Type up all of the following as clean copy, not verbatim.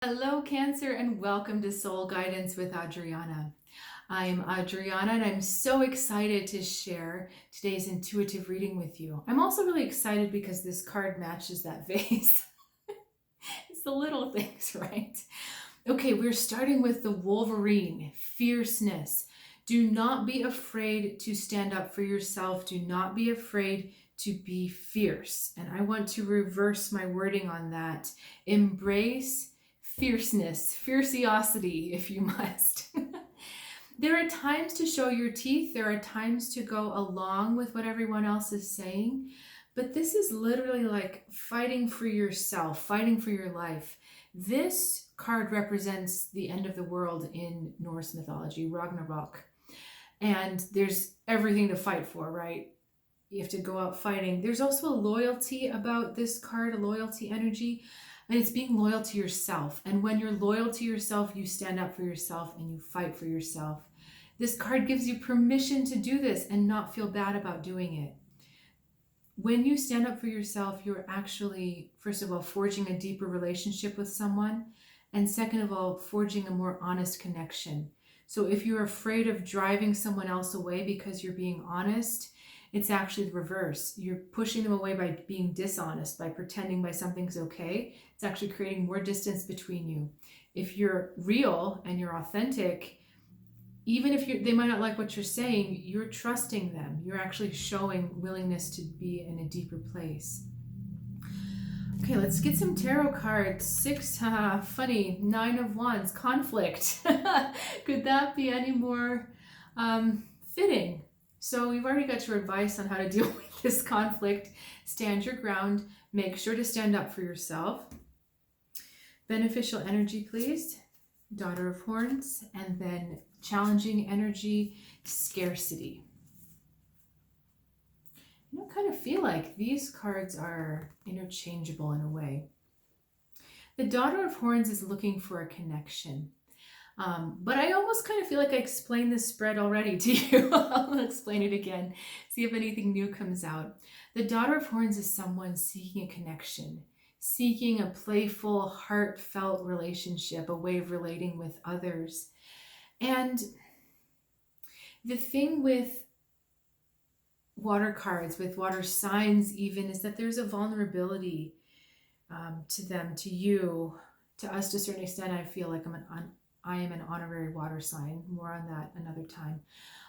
Hello, Cancer, and welcome to Soul Guidance with Adriana. I'm Adriana, and I'm so excited to share today's intuitive reading with you. I'm also really excited because this card matches that vase. It's the little things, right? Okay, we're starting with the Wolverine, fierceness. Do not be afraid to stand up for yourself. Do not be afraid to be fierce. And I want to reverse my wording on that. Embrace fierceness, fierciosity, if you must. There are times to show your teeth. There are times to go along with what everyone else is saying. But this is literally like fighting for yourself, fighting for your life. This card represents the end of the world in Norse mythology, Ragnarok. And there's everything to fight for, right? You have to go out fighting. There's also a loyalty about this card, a loyalty energy, and it's being loyal to yourself. And when you're loyal to yourself, you stand up for yourself and you fight for yourself. This card gives you permission to do this and not feel bad about doing it. When you stand up for yourself, you're actually, first of all, forging a deeper relationship with someone, and second of all, forging a more honest connection. So if you're afraid of driving someone else away because you're being honest, it's actually the reverse. You're pushing them away by being dishonest, by pretending by something's okay. It's actually creating more distance between you. If you're real and you're authentic, even if they might not like what you're saying, you're trusting them. You're actually showing willingness to be in a deeper place. Okay, let's get some tarot cards. Funny, 9 of Wands, conflict. Could that be any more fitting? So you've already got your advice on how to deal with this conflict. Stand your ground. Make sure to stand up for yourself. Beneficial energy, please. Daughter of Horns, and then challenging energy, scarcity. I kind of feel like these cards are interchangeable in a way. The Daughter of Horns is looking for a connection. But I almost kind of feel like I explained this spread already to you. I'll explain it again, see if anything new comes out. The Daughter of Horns is someone seeking a connection, seeking a playful, heartfelt relationship, a way of relating with others. And the thing with water cards, with water signs even, is that there's a vulnerability to them, to you, to us to a certain extent. I feel like I am an honorary water sign. More on that another time.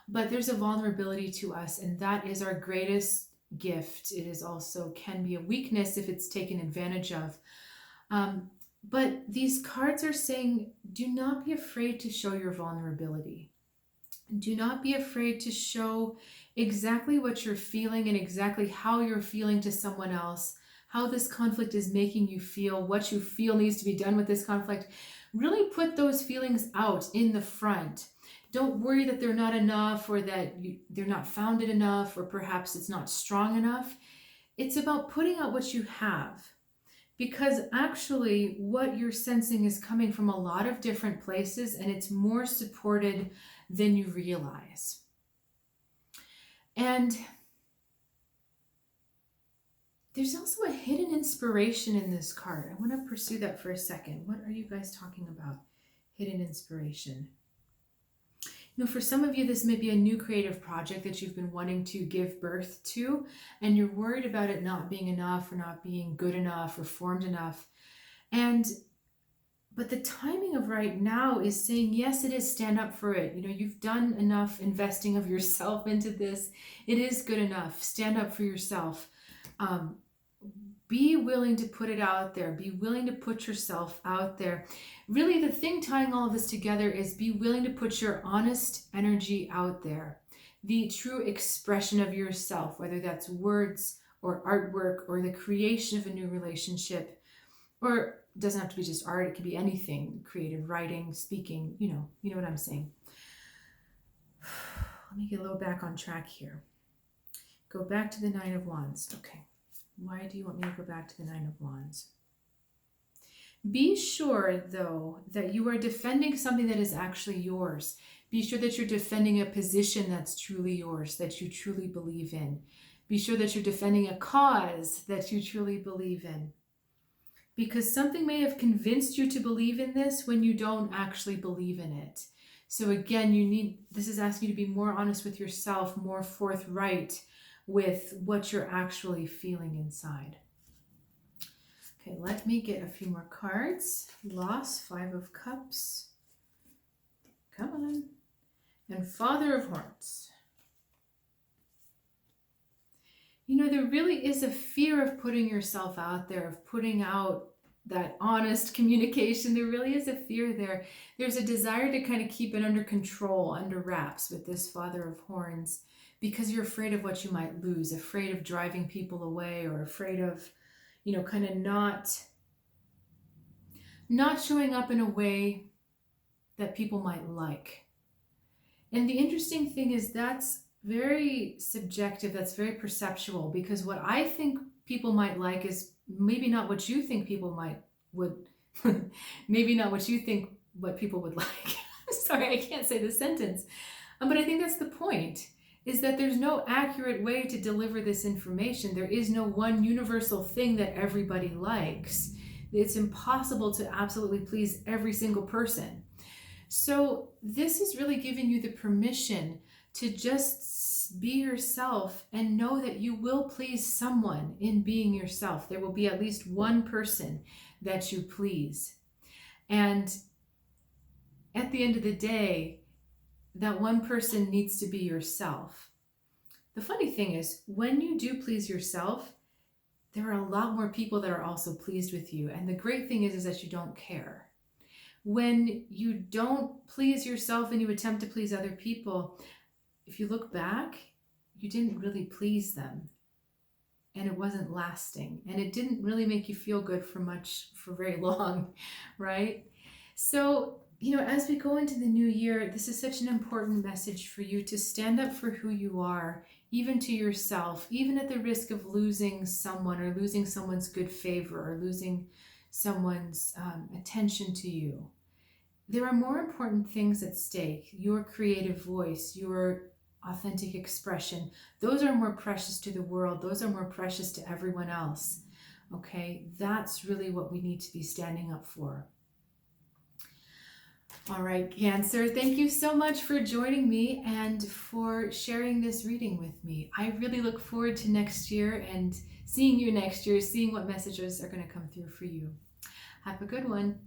But there's a vulnerability to us, and that is our greatest gift. It is also can be a weakness if it's taken advantage of. But these cards are saying, do not be afraid to show your vulnerability. Do not be afraid to show exactly what you're feeling and exactly how you're feeling to someone else, how this conflict is making you feel, what you feel needs to be done with this conflict. Really put those feelings out in the front. Don't worry that they're not enough, or that they're not founded enough, or perhaps it's not strong enough. It's about putting out what you have, because actually what you're sensing is coming from a lot of different places, and it's more supported than you realize. And there's also a hidden inspiration in this card. I want to pursue that for a second. What are you guys talking about? Hidden inspiration. You know, for some of you, this may be a new creative project that you've been wanting to give birth to, and you're worried about it not being enough, or not being good enough, or formed enough. But the timing of right now is saying, yes, it is, stand up for it. You know, you've done enough investing of yourself into this. It is good enough. Stand up for yourself. Be willing to put it out there. Be willing to put yourself out there. Really, the thing tying all of this together is be willing to put your honest energy out there. The true expression of yourself, whether that's words or artwork or the creation of a new relationship, or it doesn't have to be just art. It could be anything, creative writing, speaking, you know what I'm saying. Let me get a little back on track here. Go back to the 9 of Wands. Okay. Why do you want me to go back to the 9 of Wands? Be sure, though, that you are defending something that is actually yours. Be sure that you're defending a position that's truly yours, that you truly believe in. Be sure that you're defending a cause that you truly believe in. because something may have convinced you to believe in this when you don't actually believe in it. So again, this is asking you to be more honest with yourself, more forthright with what you're actually feeling inside. Okay, let me get a few more cards. Loss, 5 of Cups. Come on. And Father of Horns. You know, there really is a fear of putting yourself out there, of putting out that honest communication. There really is a fear there. There's a desire to kind of keep it under control, under wraps with this Father of Horns, because you're afraid of what you might lose, afraid of driving people away, or afraid of, you know, kind of not showing up in a way that people might like. And the interesting thing is that's very subjective, that's very perceptual, because what I think people might like is maybe not what you think people would maybe not what you think what people would like. Sorry, I can't say this sentence. But I think that's the point, is that there's no accurate way to deliver this information. There is no one universal thing that everybody likes. It's impossible to absolutely please every single person. So this is really giving you the permission to just be yourself and know that you will please someone in being yourself. There will be at least one person that you please. And at the end of the day, that one person needs to be yourself. The funny thing is, when you do please yourself, there are a lot more people that are also pleased with you. And the great thing is that you don't care. When you don't please yourself and you attempt to please other people, if you look back, you didn't really please them. And it wasn't lasting. And it didn't really make you feel good for very long, right? So, you know, as we go into the new year, this is such an important message for you to stand up for who you are, even to yourself, even at the risk of losing someone, or losing someone's good favor, or losing someone's attention to you. There are more important things at stake. Your creative voice, your authentic expression, those are more precious to the world. Those are more precious to everyone else. Okay, that's really what we need to be standing up for. All right, Cancer, thank you so much for joining me and for sharing this reading with me. I really look forward to next year and seeing you next year, seeing what messages are going to come through for you. Have a good one.